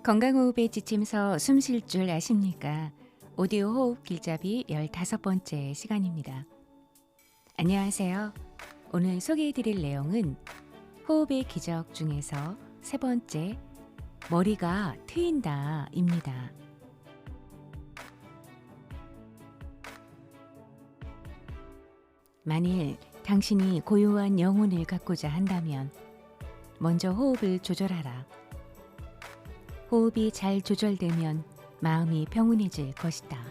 건강호흡의 지침서 숨 쉴 줄 아십니까? 오디오 호흡 길잡이 15번째 시간입니다. 안녕하세요. 오늘 소개해드릴 내용은 호흡의 기적 중에서 세 번째, 머리가 트인다 입니다. 만일 당신이 고요한 영혼을 갖고자 한다면 먼저 호흡을 조절하라. 호흡이 잘 조절되면 마음이 평온해질 것이다.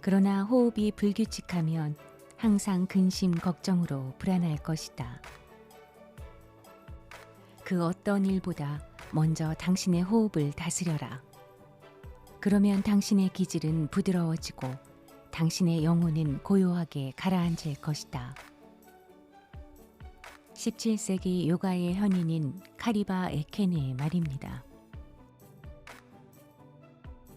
그러나 호흡이 불규칙하면 항상 근심 걱정으로 불안할 것이다. 그 어떤 일보다 먼저 당신의 호흡을 다스려라. 그러면 당신의 기질은 부드러워지고 당신의 영혼은 고요하게 가라앉을 것이다. 17세기 요가의 현인인 카리바 에케네의 말입니다.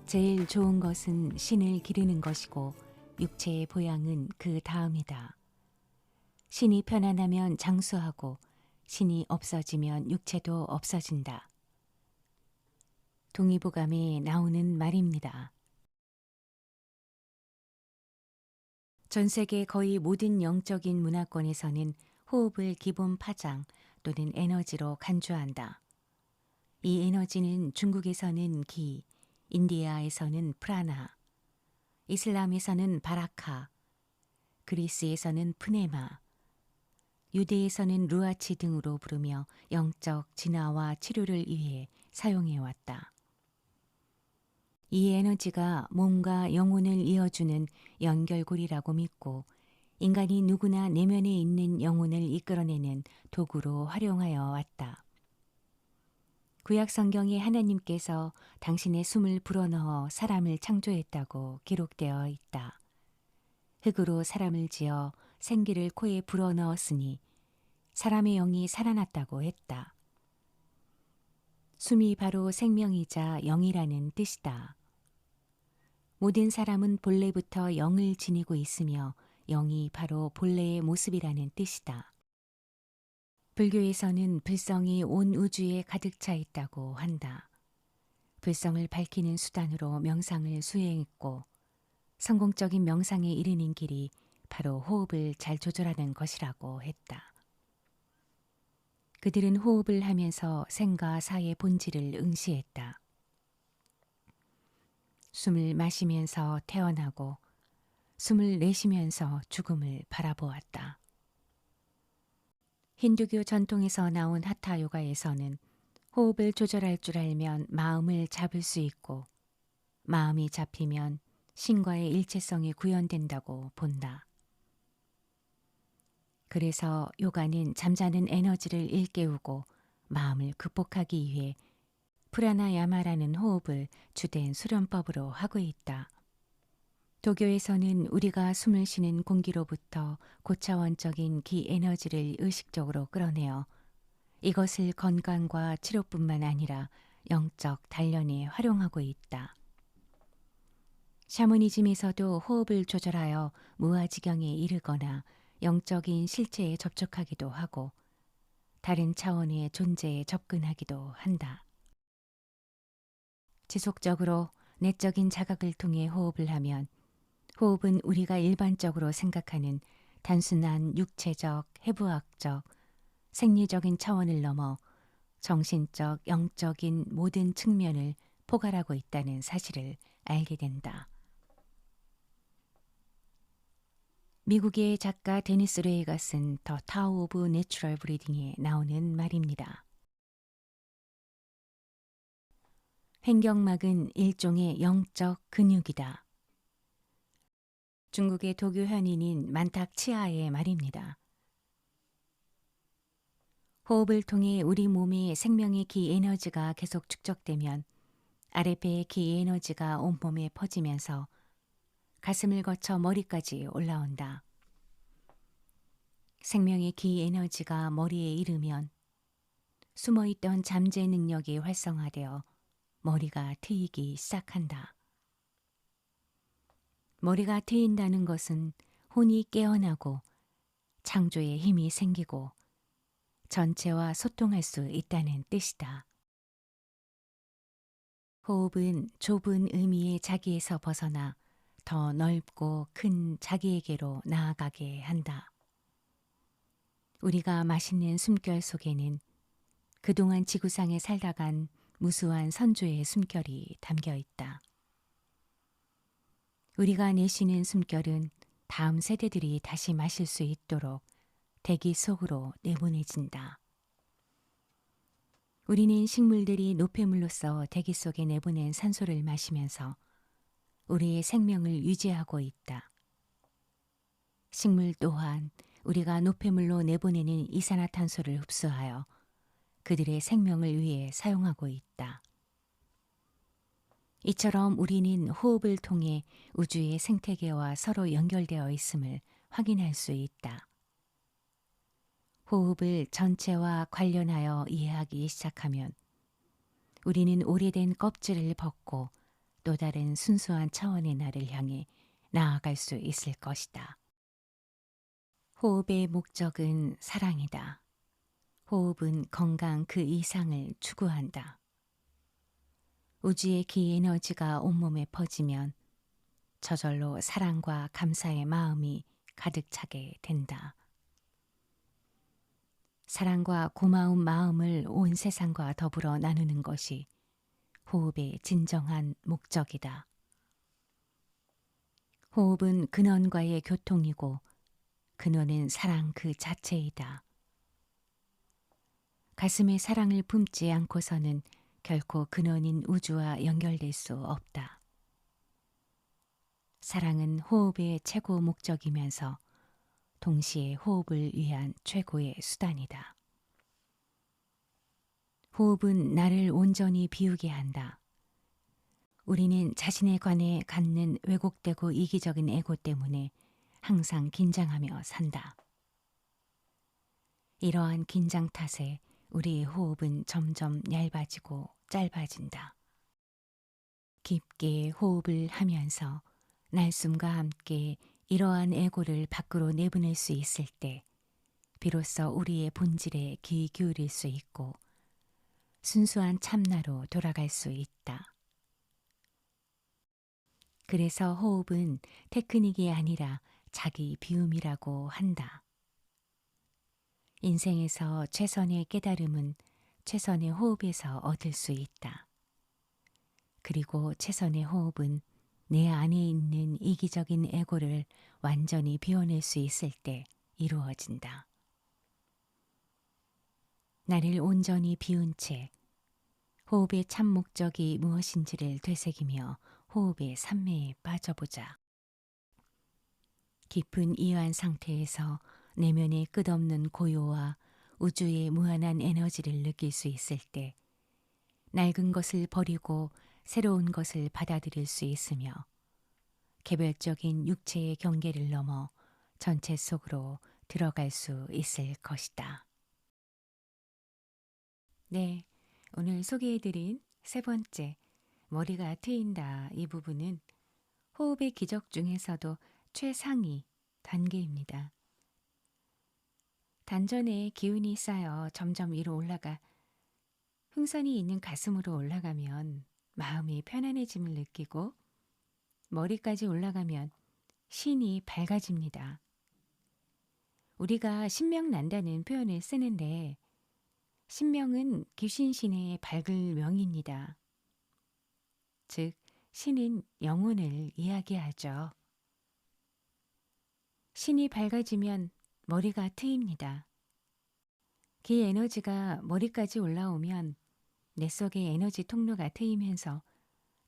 제일 좋은 것은 신을 기르는 것이고 육체의 보양은 그 다음이다. 신이 편안하면 장수하고 신이 없어지면 육체도 없어진다. 동의보감에 나오는 말입니다. 전 세계 거의 모든 영적인 문화권에서는 호흡을 기본 파장 또는 에너지로 간주한다. 이 에너지는 중국에서는 기, 인디아에서는 프라나, 이슬람에서는 바라카, 그리스에서는 프네마, 유대에서는 루아치 등으로 부르며 영적 진화와 치료를 위해 사용해왔다. 이 에너지가 몸과 영혼을 이어주는 연결고리라고 믿고 인간이 누구나 내면에 있는 영혼을 이끌어내는 도구로 활용하여 왔다. 구약 성경에 하나님께서 당신의 숨을 불어넣어 사람을 창조했다고 기록되어 있다. 흙으로 사람을 지어 생기를 코에 불어넣었으니 사람의 영이 살아났다고 했다. 숨이 바로 생명이자 영이라는 뜻이다. 모든 사람은 본래부터 영을 지니고 있으며 영이 바로 본래의 모습이라는 뜻이다. 불교에서는 불성이 온 우주에 가득 차 있다고 한다. 불성을 밝히는 수단으로 명상을 수행했고 성공적인 명상에 이르는 길이 바로 호흡을 잘 조절하는 것이라고 했다. 그들은 호흡을 하면서 생과 사의 본질을 응시했다. 숨을 마시면서 태어나고 숨을 내쉬면서 죽음을 바라보았다. 힌두교 전통에서 나온 하타 요가에서는 호흡을 조절할 줄 알면 마음을 잡을 수 있고 마음이 잡히면 신과의 일체성이 구현된다고 본다. 그래서 요가는 잠자는 에너지를 일깨우고 마음을 극복하기 위해 프라나야마라는 호흡을 주된 수련법으로 하고 있다. 도교에서는 우리가 숨을 쉬는 공기로부터 고차원적인 기 에너지를 의식적으로 끌어내어 이것을 건강과 치료뿐만 아니라 영적 단련에 활용하고 있다. 샤머니즘에서도 호흡을 조절하여 무아지경에 이르거나 영적인 실체에 접촉하기도 하고 다른 차원의 존재에 접근하기도 한다. 지속적으로 내적인 자각을 통해 호흡을 하면 호흡은 우리가 일반적으로 생각하는 단순한 육체적, 해부학적, 생리적인 차원을 넘어 정신적, 영적인 모든 측면을 포괄하고 있다는 사실을 알게 된다. 미국의 작가 데니스 레이가 쓴 더 타오 오브 내추럴 브리딩에 나오는 말입니다. 횡격막은 일종의 영적 근육이다. 중국의 도교 현인인 만탁 치아의 말입니다. 호흡을 통해 우리 몸에 생명의 기 에너지가 계속 축적되면 아랫배의 기 에너지가 온몸에 퍼지면서 가슴을 거쳐 머리까지 올라온다. 생명의 기 에너지가 머리에 이르면 숨어있던 잠재 능력이 활성화되어 머리가 트이기 시작한다. 머리가 트인다는 것은 혼이 깨어나고 창조의 힘이 생기고 전체와 소통할 수 있다는 뜻이다. 호흡은 좁은 의미의 자기에서 벗어나 더 넓고 큰 자기에게로 나아가게 한다. 우리가 마시는 숨결 속에는 그동안 지구상에 살다간 무수한 선조의 숨결이 담겨 있다. 우리가 내쉬는 숨결은 다음 세대들이 다시 마실 수 있도록 대기 속으로 내보내진다. 우리는 식물들이 노폐물로서 대기 속에 내보낸 산소를 마시면서 우리의 생명을 유지하고 있다. 식물 또한 우리가 노폐물로 내보내는 이산화탄소를 흡수하여 그들의 생명을 위해 사용하고 있다. 이처럼 우리는 호흡을 통해 우주의 생태계와 서로 연결되어 있음을 확인할 수 있다. 호흡을 전체와 관련하여 이해하기 시작하면 우리는 오래된 껍질을 벗고 또 다른 순수한 차원의 나를 향해 나아갈 수 있을 것이다. 호흡의 목적은 사랑이다. 호흡은 건강 그 이상을 추구한다. 우주의 기 에너지가 온몸에 퍼지면 저절로 사랑과 감사의 마음이 가득 차게 된다. 사랑과 고마운 마음을 온 세상과 더불어 나누는 것이 호흡의 진정한 목적이다. 호흡은 근원과의 교통이고 근원은 사랑 그 자체이다. 가슴에 사랑을 품지 않고서는 결코 근원인 우주와 연결될 수 없다. 사랑은 호흡의 최고 목적이면서 동시에 호흡을 위한 최고의 수단이다. 호흡은 나를 온전히 비우게 한다. 우리는 자신에 관해 갖는 왜곡되고 이기적인 에고 때문에 항상 긴장하며 산다. 이러한 긴장 탓에 우리의 호흡은 점점 얇아지고 짧아진다. 깊게 호흡을 하면서 날숨과 함께 이러한 에고를 밖으로 내보낼 수 있을 때 비로소 우리의 본질에 귀 기울일 수 있고 순수한 참나로 돌아갈 수 있다. 그래서 호흡은 테크닉이 아니라 자기 비움이라고 한다. 인생에서 최선의 깨달음은 최선의 호흡에서 얻을 수 있다. 그리고 최선의 호흡은 내 안에 있는 이기적인 에고를 완전히 비워낼 수 있을 때 이루어진다. 나를 온전히 비운 채 호흡의 참 목적이 무엇인지를 되새기며 호흡의 산매에 빠져보자. 깊은 이완 상태에서 내면의 끝없는 고요와 우주의 무한한 에너지를 느낄 수 있을 때 낡은 것을 버리고 새로운 것을 받아들일 수 있으며 개별적인 육체의 경계를 넘어 전체 속으로 들어갈 수 있을 것이다. 네, 오늘 소개해드린 세 번째 머리가 트인다 이 부분은 호흡의 기적 중에서도 최상위 단계입니다. 단전에 기운이 쌓여 점점 위로 올라가 흥선이 있는 가슴으로 올라가면 마음이 편안해짐을 느끼고 머리까지 올라가면 신이 밝아집니다. 우리가 신명난다는 표현을 쓰는데 신명은 귀신신의 밝을 명입니다. 즉 신은 영혼을 이야기하죠. 신이 밝아지면 머리가 트입니다. 기 에너지가 머리까지 올라오면 내 속의 에너지 통로가 트이면서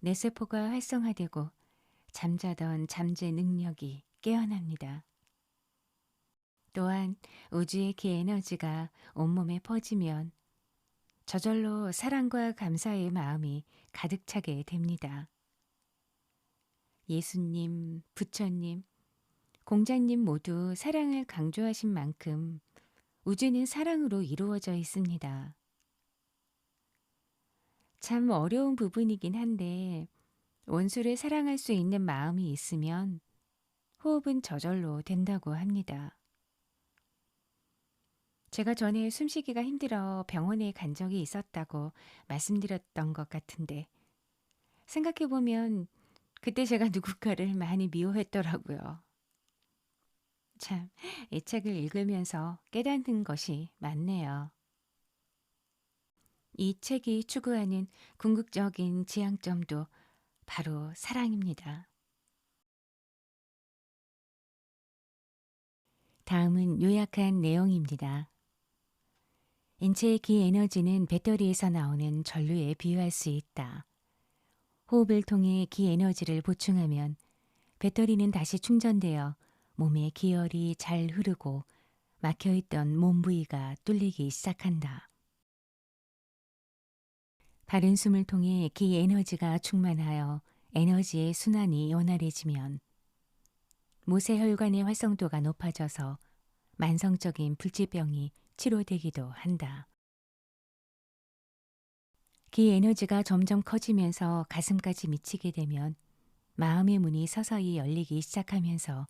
뇌세포가 활성화되고 잠자던 잠재 능력이 깨어납니다. 또한 우주의 기 에너지가 온몸에 퍼지면 저절로 사랑과 감사의 마음이 가득 차게 됩니다. 예수님, 부처님, 공자님 모두 사랑을 강조하신 만큼 우주는 사랑으로 이루어져 있습니다. 참 어려운 부분이긴 한데 원수를 사랑할 수 있는 마음이 있으면 호흡은 저절로 된다고 합니다. 제가 전에 숨쉬기가 힘들어 병원에 간 적이 있었다고 말씀드렸던 것 같은데 생각해 보면 그때 제가 누군가를 많이 미워했더라고요. 참, 이 책을 읽으면서 깨닫는 것이 많네요. 이 책이 추구하는 궁극적인 지향점도 바로 사랑입니다. 다음은 요약한 내용입니다. 인체의 기 에너지는 배터리에서 나오는 전류에 비유할 수 있다. 호흡을 통해 기 에너지를 보충하면 배터리는 다시 충전되어 몸의 기혈이 잘 흐르고 막혀있던 몸 부위가 뚫리기 시작한다. 바른 숨을 통해 기 에너지가 충만하여 에너지의 순환이 원활해지면 모세혈관의 활성도가 높아져서 만성적인 불치병이 치료되기도 한다. 기 에너지가 점점 커지면서 가슴까지 미치게 되면 마음의 문이 서서히 열리기 시작하면서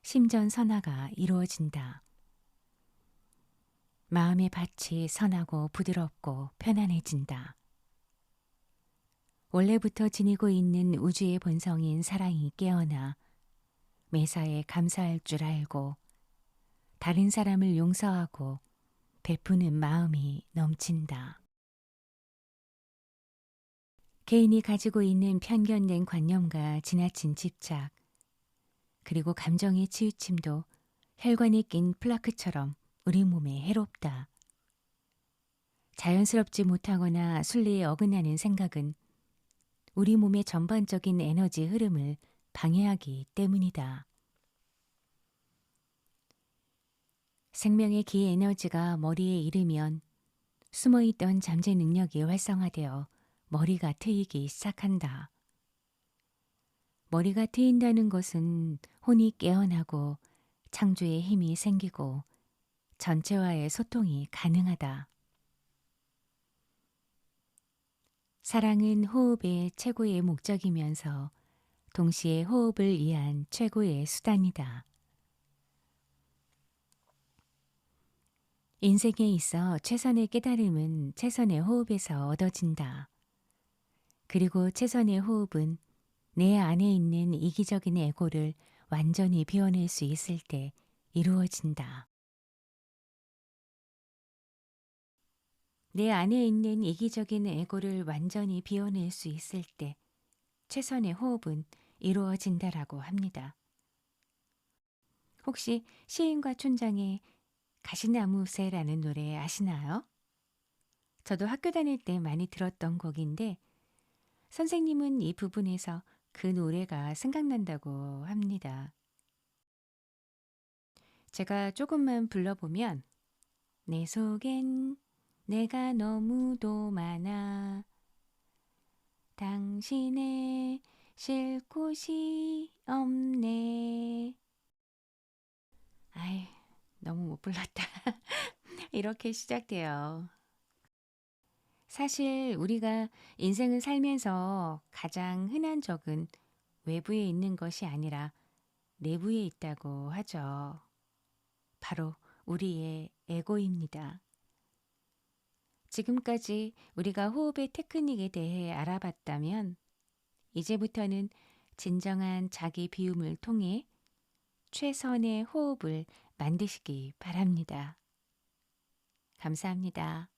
심전 선화가 이루어진다. 마음의 밭이 선하고 부드럽고 편안해진다. 원래부터 지니고 있는 우주의 본성인 사랑이 깨어나 매사에 감사할 줄 알고 다른 사람을 용서하고 베푸는 마음이 넘친다. 개인이 가지고 있는 편견된 관념과 지나친 집착, 그리고 감정의 치우침도 혈관에 낀 플라크처럼 우리 몸에 해롭다. 자연스럽지 못하거나 순리에 어긋나는 생각은 우리 몸의 전반적인 에너지 흐름을 방해하기 때문이다. 생명의 기 에너지가 머리에 이르면 숨어있던 잠재 능력이 활성화되어 머리가 트이기 시작한다. 머리가 트인다는 것은 혼이 깨어나고 창조의 힘이 생기고 전체와의 소통이 가능하다. 사랑은 호흡의 최고의 목적이면서 동시에 호흡을 위한 최고의 수단이다. 인생에 있어 최선의 깨달음은 최선의 호흡에서 얻어진다. 그리고 최선의 호흡은 내 안에 있는 이기적인 에고를 완전히 비워낼 수 있을 때 이루어진다. 내 안에 있는 이기적인 에고를 완전히 비워낼 수 있을 때 최선의 호흡은 이루어진다라고 합니다. 혹시 시인과 촌장의 가시나무새라는 노래 아시나요? 저도 학교 다닐 때 많이 들었던 곡인데 선생님은 이 부분에서 그 노래가 생각난다고 합니다. 제가 조금만 불러보면 내 속엔 내가 너무도 많아 당신의 쉴 곳이 없네. 아이, 너무 못 불렀다. 이렇게 시작돼요. 사실 우리가 인생을 살면서 가장 흔한 적은 외부에 있는 것이 아니라 내부에 있다고 하죠. 바로 우리의 에고입니다. 지금까지 우리가 호흡의 테크닉에 대해 알아봤다면 이제부터는 진정한 자기 비움을 통해 최선의 호흡을 만드시기 바랍니다. 감사합니다.